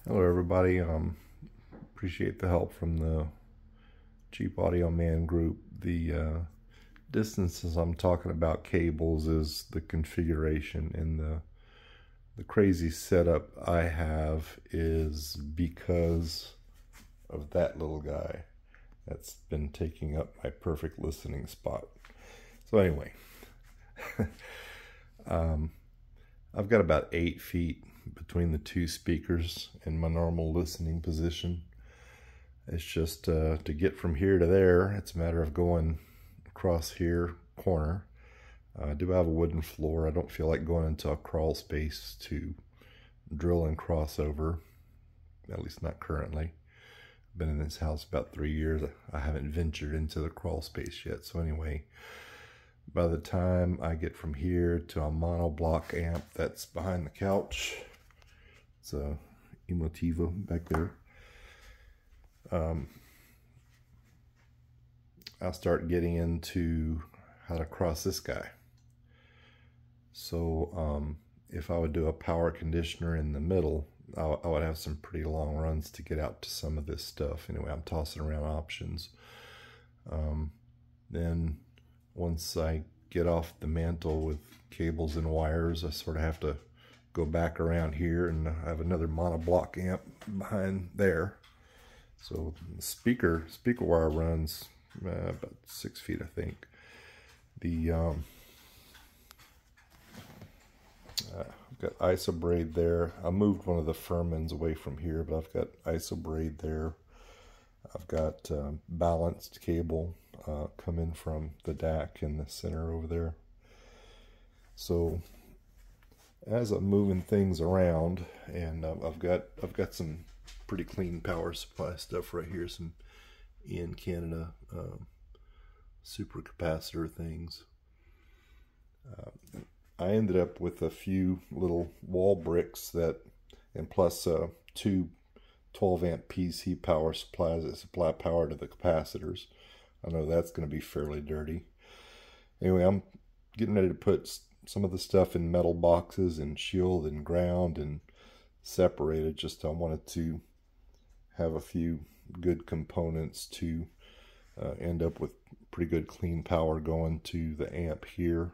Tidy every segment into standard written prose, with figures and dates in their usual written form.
Hello everybody, appreciate the help from the Cheap Audio Man group. The distances I'm talking about cables is the configuration, and the crazy setup I have is because of that little guy that's been taking up my perfect listening spot. So anyway, I've got about 8 feet between the two speakers in my normal listening position. It's just to get from here to there, it's a matter of going across here corner. I do have a wooden floor. I don't feel like going into a crawl space to drill and cross over, at least not currently. I've been in this house about 3 years. I haven't ventured into the crawl space yet. So anyway, by the time I get from here to a monoblock amp that's behind the couch, it's a Emotiva back there, I'll start getting into how to cross this guy. So if I would do a power conditioner in the middle, I would have some pretty long runs to get out to some of this stuff. Anyway, I'm tossing around options. Then once I get off the mantle with cables and wires, I sort of have to go back around here, and I have another monoblock amp behind there. So the speaker wire runs about 6 feet, I think. The I've got isobraid there. I moved one of the Furmans away from here, but I've got isobraid there. I've got balanced cable coming from the DAC in the center over there. So as I'm moving things around, and I've got some pretty clean power supply stuff right here, some EN Canada super capacitor things. I ended up with a few little wall bricks and plus two 12 amp PC power supplies that supply power to the capacitors. I know that's going to be fairly dirty. Anyway, I'm getting ready to put some of the stuff in metal boxes and shield and ground and separated. Just I wanted to have a few good components to end up with pretty good clean power going to the amp here.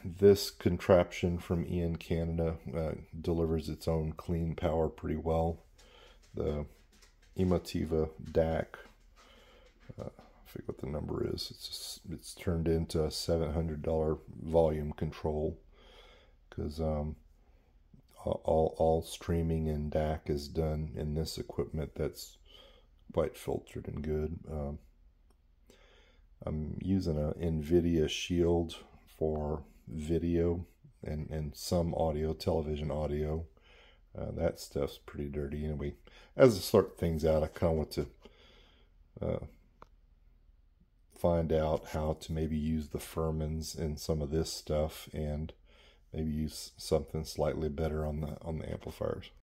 This contraption from EN Canada delivers its own clean power pretty well. The Emotiva DAC, I forget what the number is. It's turned into a $700 volume control, because all streaming and DAC is done in this equipment that's quite filtered and good. I'm using a NVIDIA Shield for video and some audio, television audio. That stuff's pretty dirty. Anyway, as I sort things out, I kind of want to find out how to maybe use the Furmans in some of this stuff, and maybe use something slightly better on the amplifiers.